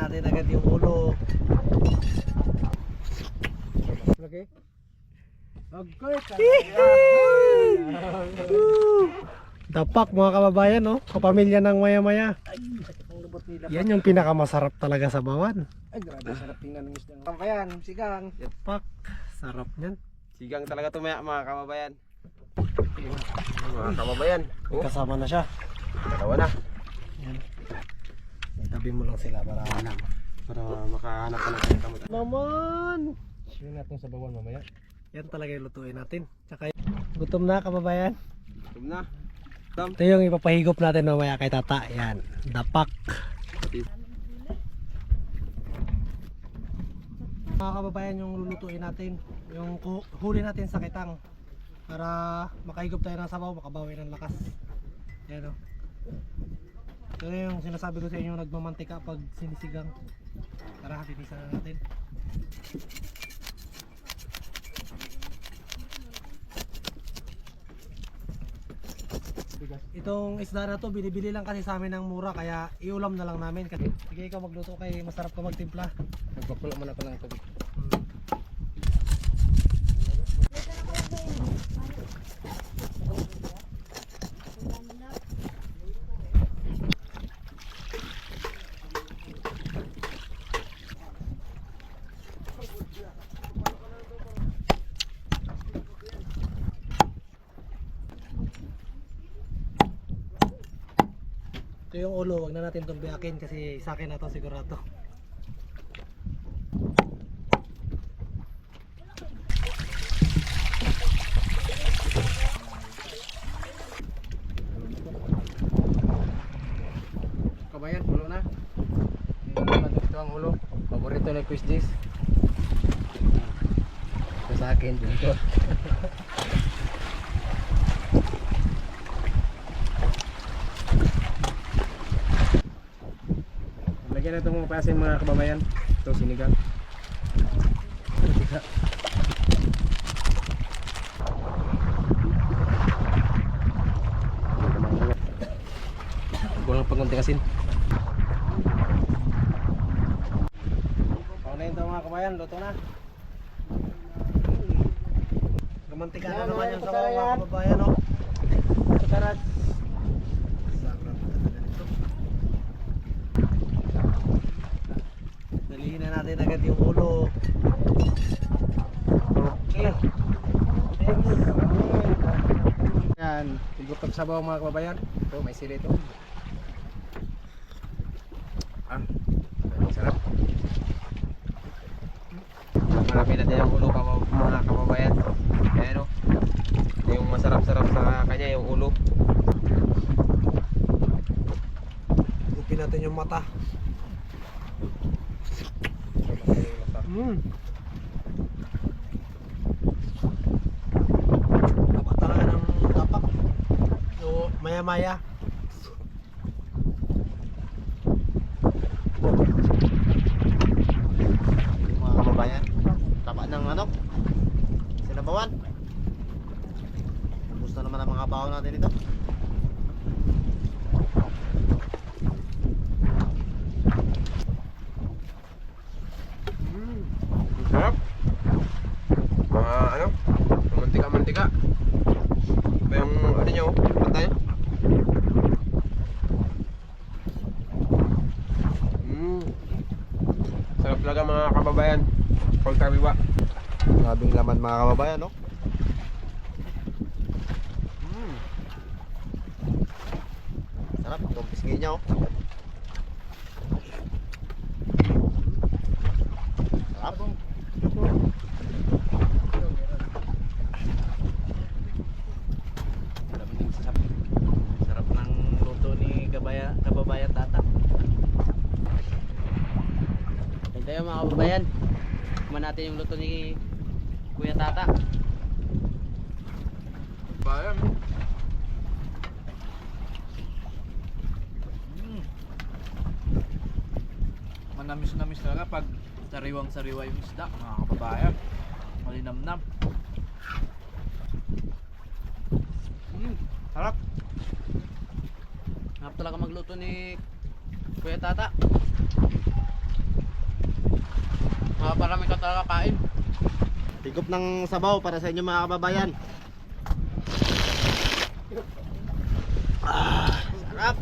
natin agad yung ulo. Okay. Dapak mga kababayan, no? Kapamilya ng maya-maya. Yan yung pinakamasarap talaga sa bawan. Ay, grabe sarap tingnan ng isda. Kababayan, sigang. Dapak, sarap niyan. Sigang talaga tumaya mga kababayan. Mga kababayan. Kasama na siya. Dalawa na. Yan. Itabi mo lang sila para Makahanap ka ng kamot. naman. Yun natin sa bawan mamaya. Yan talaga yung lutuin natin. Tsaka gutom na kababayan. Tum na. Ito yung ipapahigop natin mamaya kay tata. Yan, dapak. Mga kababayan, yung lulutuin natin, yung huli natin sa kitang para makahigop tayo ng sabaw, makabawi ng lakas. Yan o. Ito yung sinasabi ko sa inyo, nagmamantika pag sinisigang. Tara, titisan na natin. Itong isda na to binibili lang kasi sa amin ng mura, kaya iulam na lang namin. Sige, ikaw magluto kay masarap ka magtimpla. Nagpakulo muna ako ng tubig. Ito yung ulo, wag na natin itong biyakin kasi sa akin na to sigurado. Kabayan, ulo na. Ito ang ulo. Paborito ni Chris Dis. Ito sa akin dito. Lagyan na itong mga pasin mga kababayan. Ito sinigang. Gulang pagkunti kasin. Paunayin ito mga kabayan, luto na. Romantika na naman yung sabaw mga kababayan, no? Sarap. Sarap talaga nito. Dalihin na natin agad yung ulo. Okay. Yan, tigutok sabaw mga kababayan. Ito, may sili ito. Sarap. Marami na din ang ulo mga kababayan. Ayan o. Yung masarap-sarap sa kanya yung ulo. Upin natin yung mata. Dapat talaga ng dapak. So, maya-maya. Mga kababayan. Taba ng ano? Sinabawan. Gusto naman ang mga baon natin ito. Sarap. Mga ano? Mantika-mantika. Ito yung ano nyo? Pantay. Sarap talaga mga kababayan. Kultawiwa. Grabing laman mga kababayan, no? Sarap itong pisngi niya, oh. Sarap. Sarap ng luto ni kababayan tata. Ito yung mga kababayan. Kumain natin yung luto ni Kuya Tata. Bayan. Manamis-namis talaga pag sariwang-sariwa yung isda, mga kababayan. Malinamnam. Sarap. Sarap talaga magluto ni Kuya Tata. Marami ka talaga kain. Higop ng sabaw para sa inyo mga kababayan. Sarap.